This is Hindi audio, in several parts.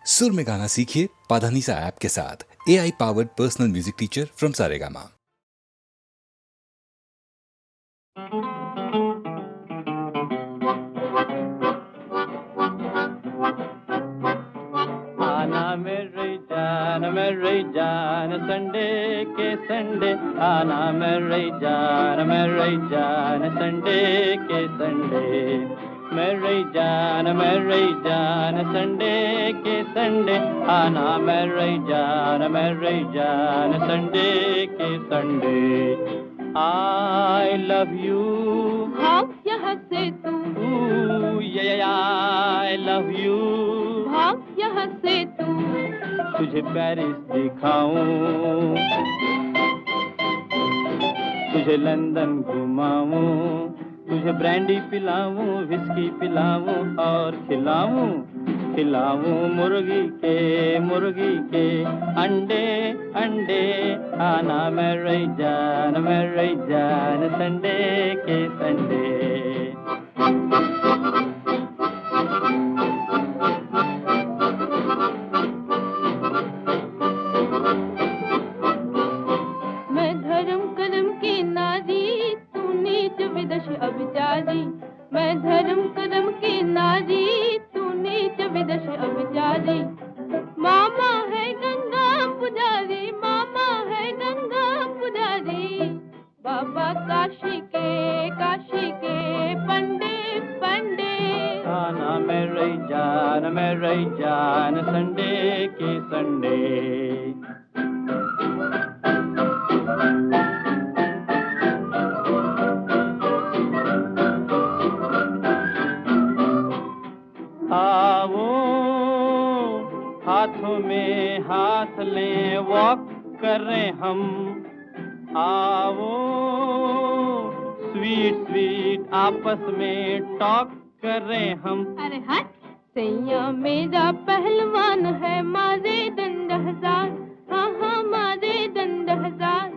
सुर में गाना सीखिए पाधानीसा ऐप के साथ। AI powered personal music teacher from Saregama. आना मेरी जान संडे के संडे, आना मेरी जान संडे के संडे, मेरी जान संडे के संडे, आना मेरी जान संडे के संडे। I love you, भाग यहाँ से तू, I love you, भाग यहाँ से तू, तुझे पेरिस दिखाऊं, तुझे लंदन घुमाऊं, तुझे ब्रांडी पिलाऊं, विस्की पिलाऊं और खिलाऊं मुर्गी के अंडे अंडे। आना मेरी जान संडे के संडे। मैं धर्म कर्म की नारी, तू नीच विदुष अभिचारी। मैं धर्म कर्म की नारी, तू नीच विदुष अभिचारी। मामा है गंगा पुजारी, मामा है गंगा पुजारी। बाबा काशी के पंडे पंडे। आना मेरी जान संडे के संडे। आओ हाथों में हाथ लें, वॉक करें हम। आओ स्वीट आपस में टॉक करें हम। अरे हट, सैया मेरा पहलवान है, मारे दंड हजार। हाँ हाँ मारे दंड हजार।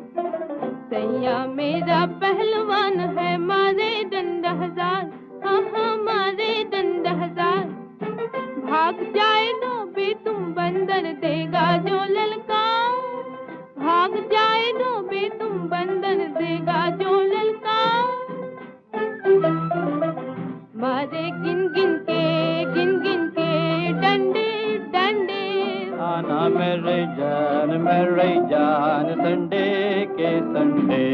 सैया मेरा पहलवान है, मारे दंड हजार। हाँ हाँ मारे दंड हजार। भाग जाए दो बे तुम बंदर, देगा जो ललकाओ। भाग जाए दो बे तुम बंदर, देगा जो ललकाओ। मारे गिन गिन के डंडे डंडे। आना मेरी जान संडे के संडे।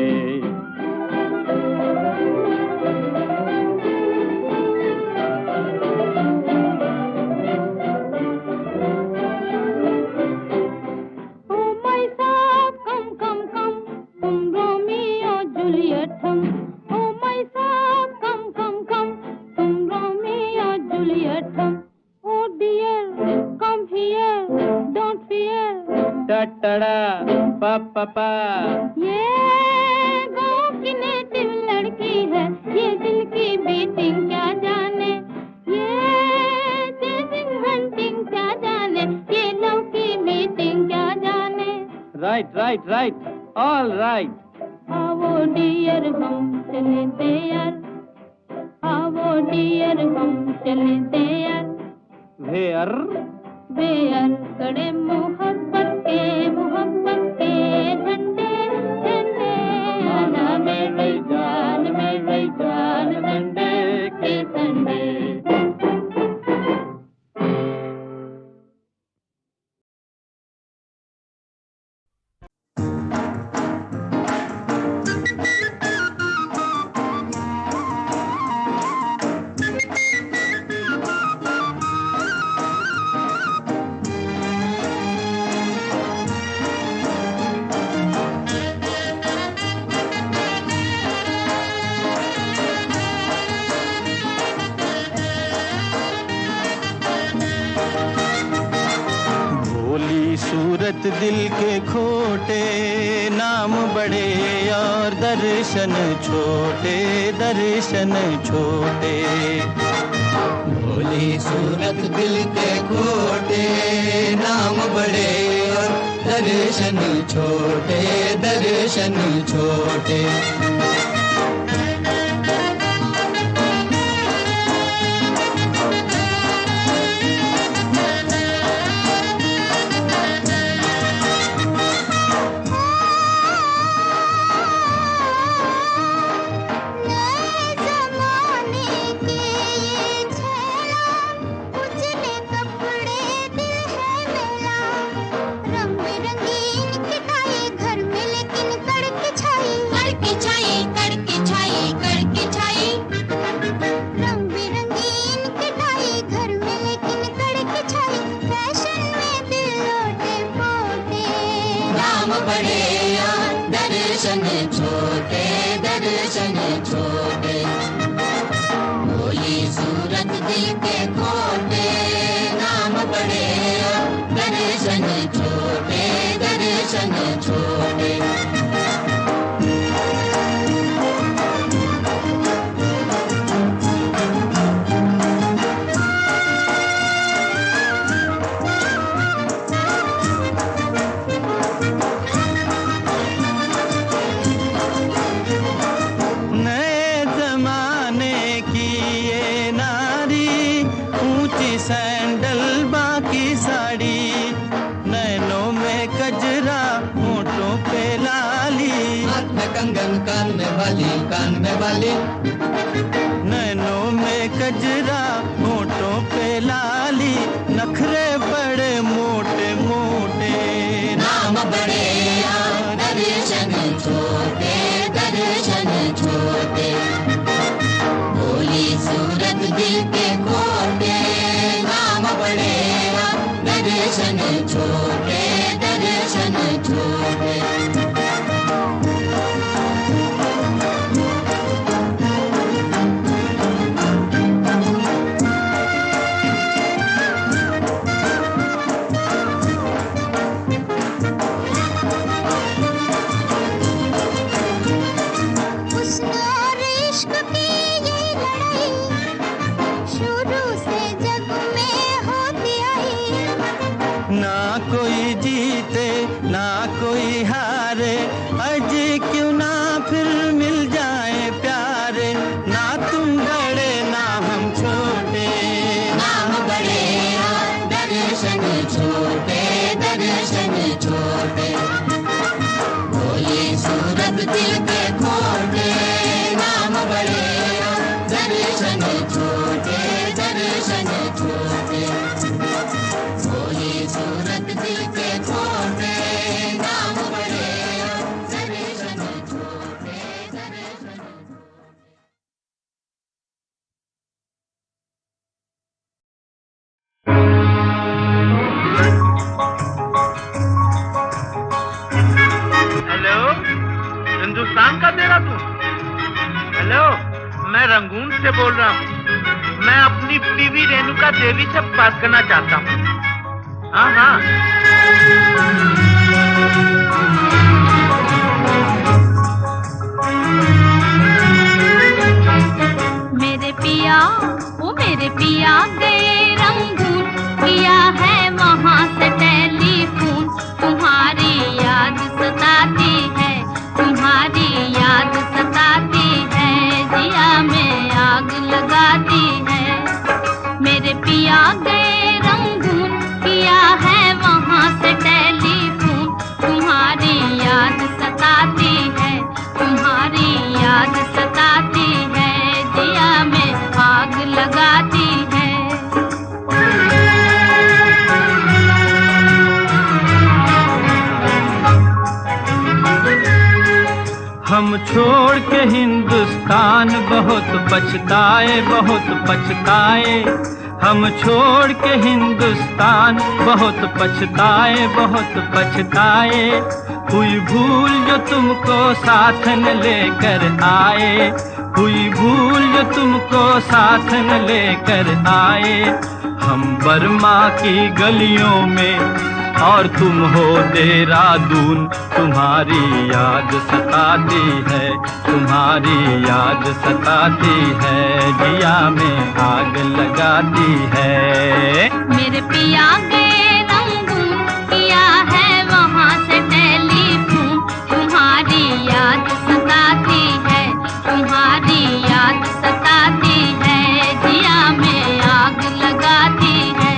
पापा ये गाँव की नेटिव लड़की है, ये दिल की बीटिंग क्या जाने। ये चेजिंग हंटिंग क्या जाने, ये लव की मीटिंग क्या जाने। Right all right. आओ डियर हम चले देयर, आओ डियर हम चले देयर। वेयर कड़े मोहब्बत के झंडे झंडे। आना मेरी जान संडे के संडे। सूरत दिल के खोटे, नाम बड़े और दर्शन छोटे। भोली सूरत दिल के खोटे, नाम बड़े और दर्शन छोटे। बड़े और दर्शन छोटे, दर्शन छोटे। भोली सूरत दिल के खोटे, नाम बड़े और दर्शन छोटे, दर्शन छोटे। सैंडल बाकी साड़ी, नैनों में कजरा होठों पे लाली, हाथ में कंगन कान में वाली, कान में वाली। नैनों में कजरा होठों पे लाली, नखरे बड़े मोटे मोटे, नाम बड़े और दर्शन छोटे, दर्शन छोटे। भोली सूरत दिल के खोटे, नाम बड़े और दर्शन छोटे, दर्शन छोटे। ना कोई जीते ना कोई हारे, अजी क्यों ना फिर मिल जाए प्यारे, ना तुम बड़े ना हम छोटे, नाम बड़े और दर्शन छोटे, दर्शन छोटे। भोली सूरत दिल के खोटे, नाम बड़े और दर्शन छोटे, दर्शन छोटे। भोली सूरत दिल के खोटे, नाम बड़े और दर्शन छोटे, दर्शन छोटे। हेलो, हिंदुस्तान का देहरादून। हेलो, मैं रंगून से बोल रहा हूँ। मैं अपनी बीवी रेणुका देवी से बात करना चाहता हूँ। हाँ हाँ। मेरे पिया, ओ मेरे पिया गए रंगून, किया है वहाँ से टेलीफोन। तुम्हारी याद सताती है, तुम्हारी याद सताती है, जिया में आग लगाती है। मेरे पिया गए रंगून, किया है वहाँ से टेलीफोन। तुम्हारी याद सताती है, तुम्हारी याद सताती है, जिया में आग लगाती है। हम छोड़ के हिंदुस्तान बहुत पछताए, बहुत पछताए। हम छोड़ के हिंदुस्तान बहुत पछताए, बहुत पछताए। हुई भूल जो तुमको साथ न लेकर आए, हुई भूल जो तुमको साथ न लेकर आए। हम बर्मा की गलियों में और तुम हो देहरादून, तुम्हारी याद सताती है, तुम्हारी याद सताती है, जिया में आग लगाती है। मेरे पिया गए रंगून, किया है वहाँ से टेलीफोन। तुम्हारी याद सताती है, तुम्हारी याद सताती है, जिया में आग लगाती है।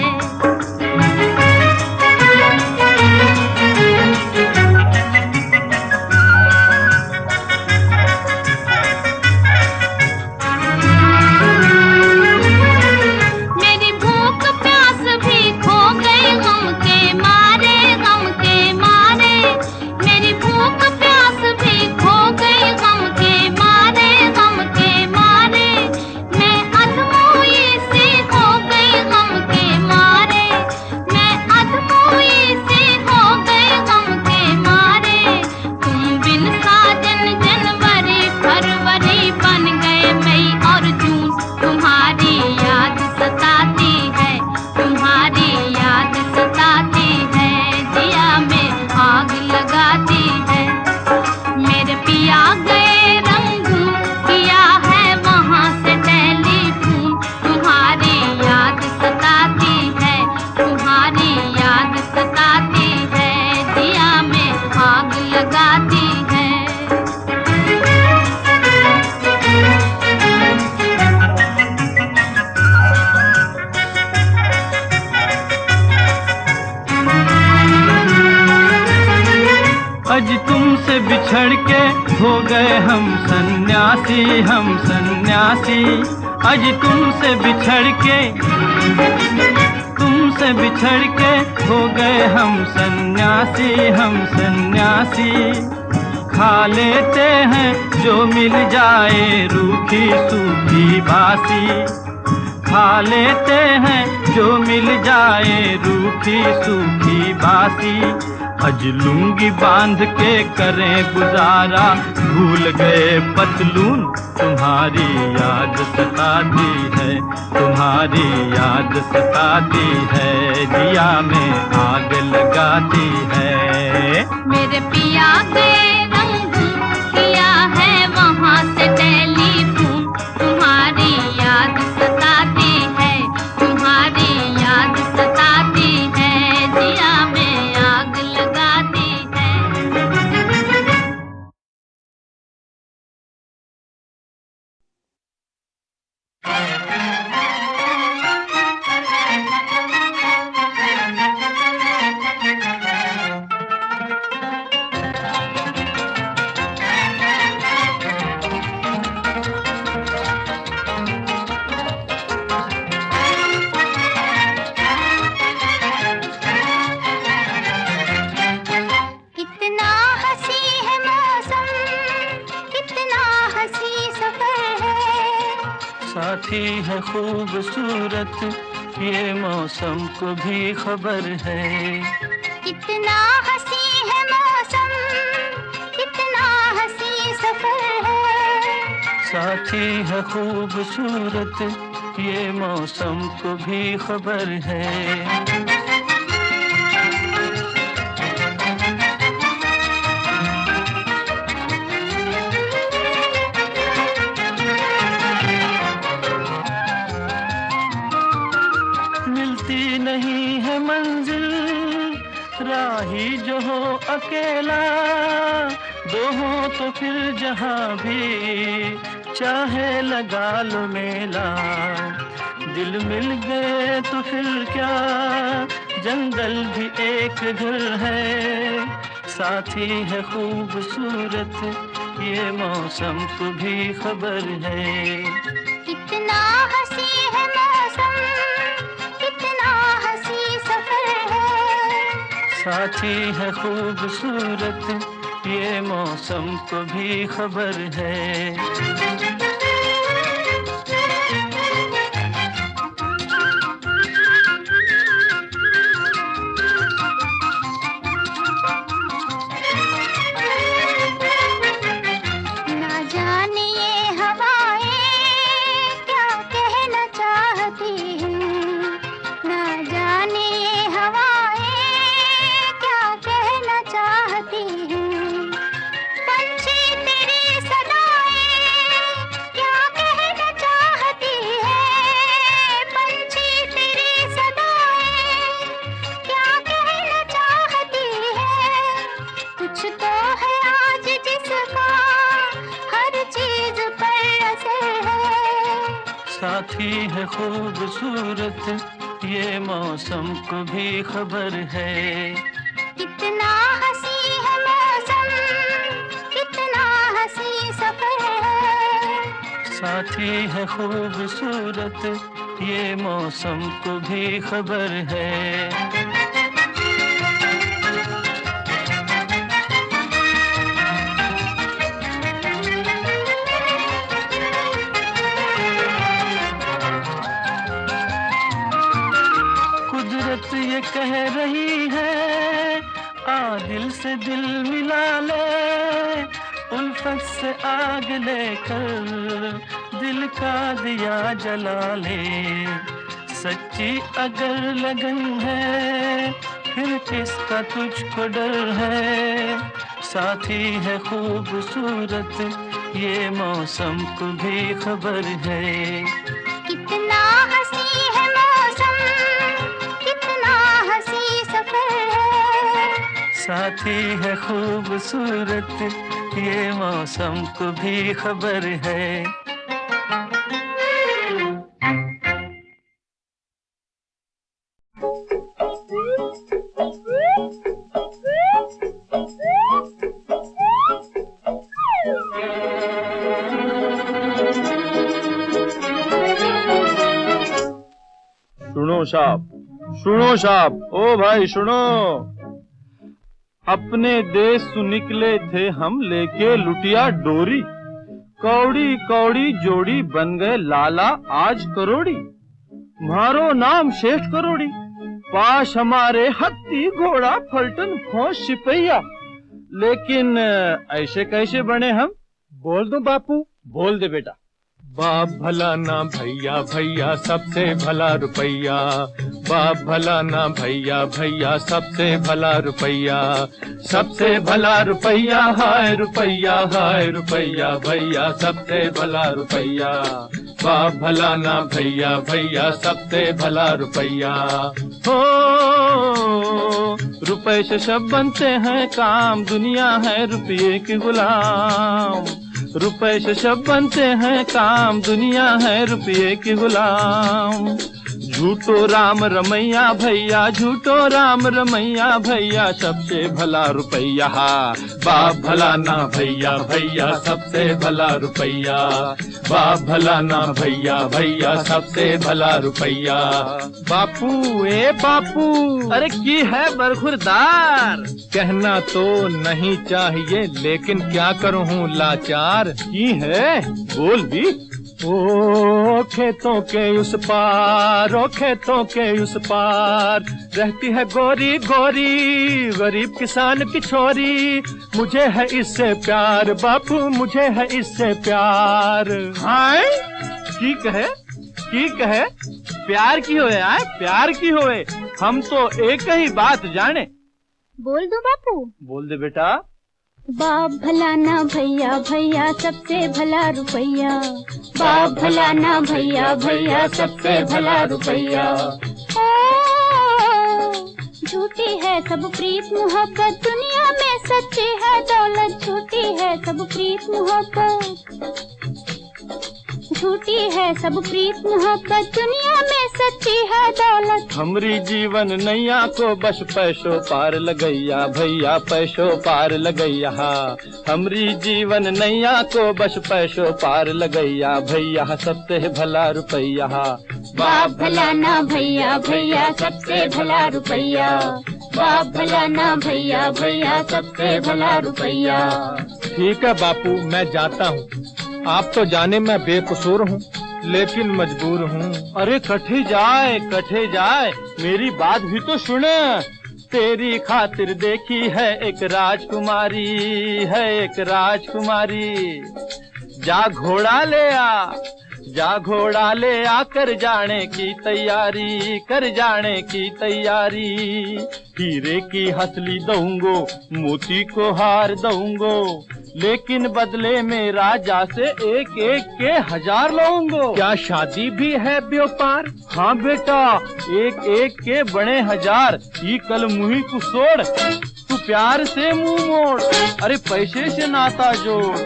मेरी भूख प्यास भी खो गई, तुमसे बिछड़ के हो गए हम सन्यासी, हम सन्यासी। आज तुमसे बिछड़ के हो गए हम सन्यासी, हम सन्यासी। खा लेते हैं जो मिल जाए रूखी सूखी बासी, खा लेते हैं जो मिल जाए रूखी सूखी बासी। अज लुंगी बांध के करें गुजारा, भूल गए पतलून तुम्हारी याद सताती है, तुम्हारी याद सताती है, जिया में आग लगाती है। मेरे पिया के रंग किया है वहाँ से टेलीफोन, तुम्हारी याद सताती है, तुम्हारी याद सताती है, जिया में आग लगाती है। कितना हंसी है मौसम, कितना हंसी सफर है। साथी है खूबसूरत ये मौसम को भी खबर है। कितना हंसी है मौसम, कितना हंसी सफर है। साथी है खूबसूरत ये मौसम को भी खबर है। मिलती नहीं है मंजिल राही जो हो अकेला, दो हो तो फिर जहाँ भी चाहे लगा लो मेला। दिल मिल गए तो फिर क्या, जंगल भी एक घर है। साथी है खूबसूरत ये मौसम को भी खबर है। कितना हंसी है मौसम, कितना हंसी सफर है। साथी है खूबसूरत ये मौसम को भी खबर है। ना जाने ये हवाएं क्या कहना चाहती हैं, ना जाने ये हवाएं क्या कहना चाहती हैं। पंछी तेरी सदाएं क्या कहना चाहती हैं, पंछी तेरी सदाएं क्या कहना चाहती हैं। कुछ तो है आज जिसका हर चीज पर असर है। साथी है खूबसूरत ये मौसम को भी खबर है। कितना हंसी है मौसम, कितना हंसी सफर है। साथी है खूबसूरत ये मौसम को भी खबर है। कुदरत ये कह रही है आ दिल से दिल मिला ले, उल्फत से आग लेकर दिल का दिया जला ले। सच्ची अगर लगन है फिर किसका तुझको डर है। साथी है खूबसूरत ये मौसम को भी खबर है। कितना हंसी है मौसम, कितना हंसी सफर है। साथी है खूबसूरत ये मौसम को भी खबर है। साहब, सुनो साहब, ओ भाई सुनो। अपने देश से निकले थे हम लेके लुटिया डोरी, कौड़ी कौड़ी जोड़ी बन गए लाला आज करोड़ी। मारो नाम श्रेष्ठ करोड़ी, पास हमारे हत्ती घोड़ा फलटन फौज सिपहिया। लेकिन ऐसे कैसे बने हम? बोल दो बापू। बोल दे बेटा। बाप भला ना भैया भैया सबसे भला रुपैया, बाप भला ना भैया भैया सबसे भला रुपैया, सबसे भला रुपैया हाय रुपैया भैया सबसे भला रुपैया, बाप भला ना भैया भैया सबसे भला रुपैया। हो रुपए से सब बनते हैं काम, दुनिया है रुपये की गुलाम। रुपए से सब बनते हैं काम, दुनिया है रुपये की गुलाम। झूठो राम रमैया भैया, झूठो राम रमैया भैया सबसे भला रुपैया, बाप भला ना भैया भैया सबसे भला रुपैया, बाप भला ना भैया भैया सबसे भला रुपैया। बापू ए बापू, अरे की है बरखुरदार। कहना तो नहीं चाहिए लेकिन क्या करूं हूँ लाचार। की है बोल भी। ओ खेतों के उस पार, ओ खेतों के उस पार रहती है गोरी गोरी गरीब किसान की छोरी। मुझे है इससे प्यार बापू, मुझे है इससे प्यार। हाय ठीक है प्यार की होए आए, प्यार की होए। हम तो एक ही बात जाने। बोल दो बापू। बोल दे बेटा। बाप भला ना भैया भैया सबसे भला रुपैया, बाप भला ना भैया भैया सबसे भला रुपैया। झूठी है सब प्रीत मोहब्बत, दुनिया में सच्ची है दौलत। झूठी है सब प्रीत मोहब्बत, झूठी है सब प्रीत मोहब्बत, दुनिया में सच्ची है दौलत। हमरी जीवन नैया को बस पैसों पार लगैया भैया, पैसों पार लगैया। हमरी जीवन नैया को बस पैसों पार लगैया भैया सबसे भला रुपैया, बाप भला ना भैया भैया सबसे भला रुपैया, बाप भला ना भैया भैया सबसे भला रुपैया। ठीक है बापू मैं जाता हूँ, आप तो जाने मैं बेकसूर हूँ लेकिन मजबूर हूँ। अरे कठे जाए मेरी बात भी तो सुन। तेरी खातिर देखी है एक राजकुमारी, है एक राजकुमारी। जा घोड़ा ले आ, जा घोड़ा ले आ, कर जाने की तैयारी, कर जाने की तैयारी। हीरे की हसली दूंगो, मोती को हार दूंगो, लेकिन बदले में राजा से एक एक के 1000 लूंगो। क्या शादी भी है व्यापार? हाँ बेटा, एक एक के बड़े 1000। ये कल मुही को छोड़, तू प्यार से मुंह मोड़, अरे पैसे से नाता जोड़।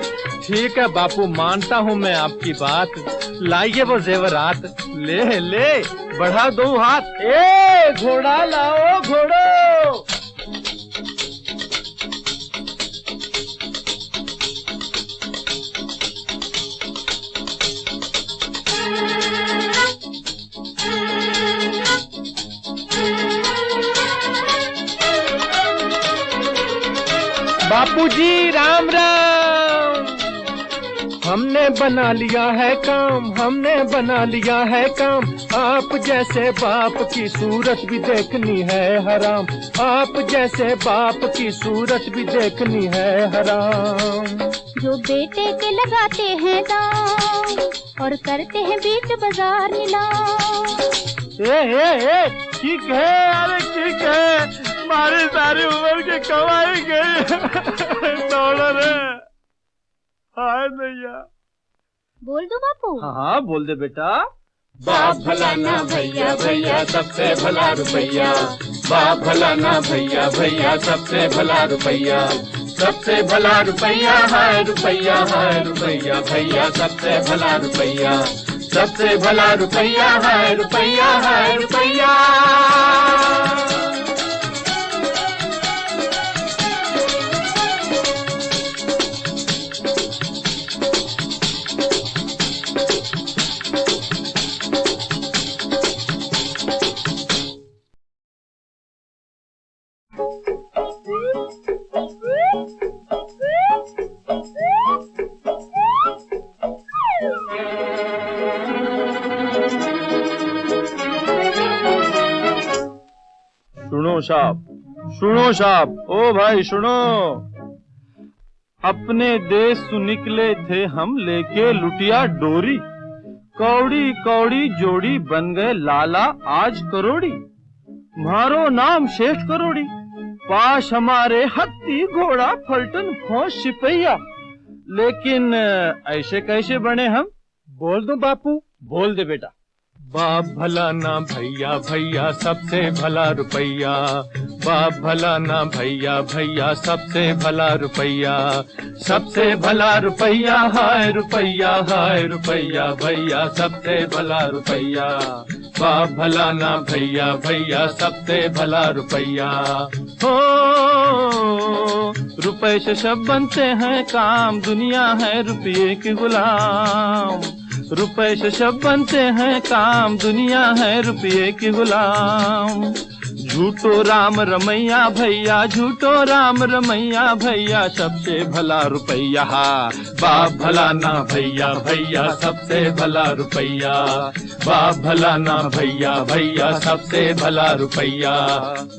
ठीक है बापू मानता हूँ मैं आपकी बात, लाइए वो जेवरात। ले ले बढ़ा दो हाथ। ए घोड़ा लाओ घोड़ो। बापूजी राम राम। हमने बना लिया है काम, हमने बना लिया है काम। आप जैसे बाप की सूरत भी देखनी है हराम, आप जैसे बाप की सूरत भी देखनी है हराम। जो बेटे के लगाते हैं दाम और करते हैं बीच बाजार नीलाम। ए ठीक है, अरे ठीक है, हमारी सारी उम्र की कमाई गई डॉलर है। हाय भैया। बोल दो बापू। हाँ बोल दे बेटा। बाप भला ना भैया भैया सबसे भला रुपैया, बाप भला ना भैया भैया सबसे भला रुपैया, सबसे भला रुपैया हाय रुपैया भैया सबसे भला रुपैया, सबसे भला रुपैया हाय रुपैया। सुनो साहब, ओ भाई सुनो। अपने देश से निकले थे हम लेके लुटिया डोरी, कौड़ी कौड़ी जोड़ी बन गए लाला आज करोड़ी। मारो नाम शेष करोड़ी, पास हमारे हत्ती घोड़ा फलटन फौज सिपहिया। लेकिन ऐसे कैसे बने हम? बोल दो बापू। बोल दे बेटा। बाप भला ना भैया भैया सबसे भला रुपैया, बाप भला ना भैया भैया सबसे भला रुपैया, सबसे भला रुपैया हाय रुपैया हाय रुपैया भैया सबसे भला रुपैया, बाप भला ना भैया भैया सबसे भला रुपैया। हो रुपए से सब बनते हैं काम, दुनिया है रुपये के गुलाम। रुपए से सब बनते हैं काम, दुनिया है रुपये के गुलाम। झूठो राम रमैया भैया, झूठो राम रमैया भैया सबसे भला रुपैया, बाप भला ना भैया भैया सबसे भला रुपैया, बाप भला ना भैया भैया सबसे भला रुपैया।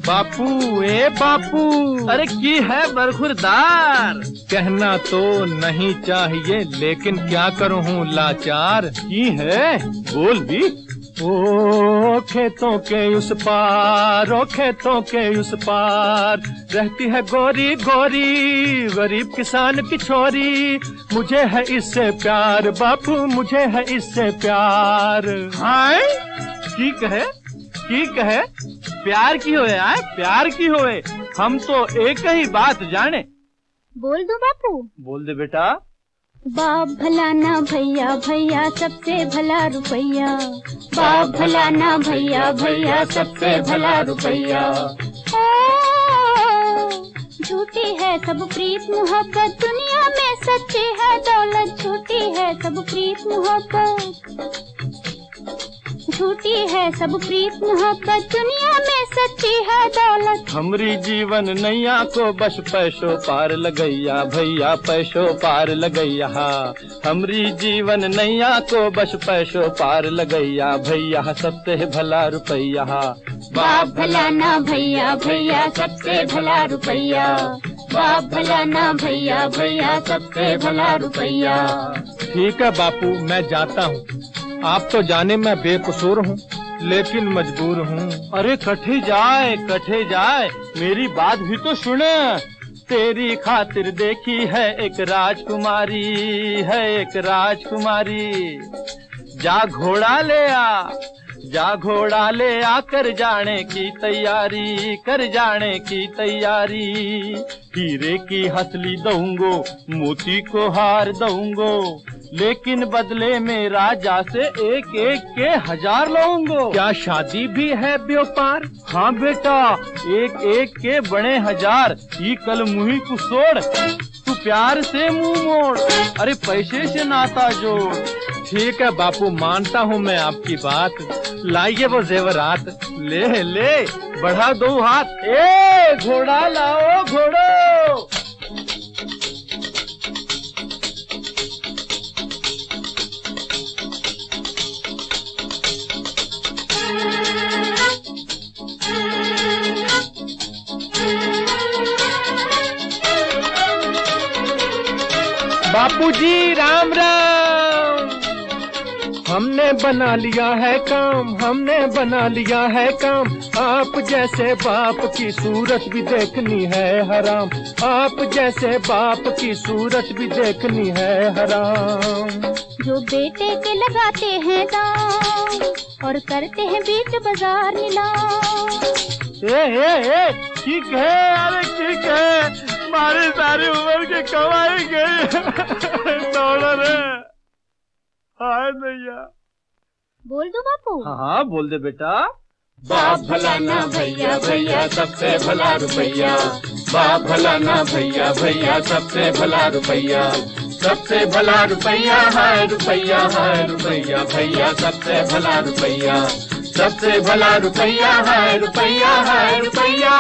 बापू ए बापू, अरे की है बरखुरदार? कहना तो नहीं चाहिए लेकिन क्या करूँ लाचार। की है बोल भी। ओ खेतों के उस पार, ओ खेतों के उस पार रहती है गोरी गोरी गरीब किसान की छोरी। मुझे है इससे प्यार बापू, मुझे है इससे प्यार। हाय ठीक है प्यार की होए आए, प्यार की होए। हम तो एक ही बात जाने। बोल दो बापू। बोल दे बेटा। बाप भला ना भैया भैया सबसे भला रुपैया, बाप भला ना भैया भैया सबसे भला रुपैया। झूठी है सब प्रीत मोहब्बत, दुनिया में सच्ची है दौलत। झूठी है सब प्रीत मोहब्बत, झूठी है सब प्रीत मोहब्बत, दुनिया में सच्ची है दौलत। हमरी जीवन नैया को बस पैसों पार लगैया भैया, पैसों पार लगैया। हमरी जीवन नैया को बस पैसों पार लगैया भैया सबसे भला रुपैया, बाप भला ना भैया भैया सबसे भला रुपैया, बाप भला ना भैया भैया सबसे भला रुपैया। ठीक है बापू मैं जाता हूँ। आप तो जाने मैं बेकसूर हूँ लेकिन मजबूर हूँ। अरे कठे जाए मेरी बात भी तो सुन। तेरी खातिर देखी है एक राजकुमारी, है एक राजकुमारी। जा घोड़ा ले आ, जा घोड़ा ले आ, कर जाने की तैयारी, कर जाने की तैयारी। हीरे की हसली दूंगो, मोती को हार दूंगो, लेकिन बदले में राजा से एक एक के 1000 लूंगो। क्या शादी भी है व्यापार? हाँ बेटा, एक एक के बड़े 1000। ये कल मुही को छोड़, तू प्यार से मुंह मोड़, अरे पैसे से नाता जोड़। ठीक है बापू मानता हूँ मैं आपकी बात। लाइए वो जेवरात, ले ले बढ़ा दो हाथ। ए घोड़ा लाओ घोड़ो। बापूजी राम राम। हमने बना लिया है काम, हमने बना लिया है काम। आप जैसे बाप की सूरत भी देखनी है हराम, आप जैसे बाप की सूरत भी देखनी है हराम। जो बेटे के लगाते हैं दाम और करते हैं बीच बाजार नीलाम। ए ठीक है, अरे ठीक है, हमारी सारी उम्र की कमाई गई डॉलर है। हाय भैया। बोल दो बापू। हाँ बोल दे बेटा। बाप भला ना भैया भैया सबसे भला रुपैया, बाप भला ना भैया भैया सबसे भला रुपैया, सबसे भला रुपैया हाय रुपैया हाय रुपैया भैया सबसे भला रुपैया, सबसे भला रुपया है रुपया है रुपया।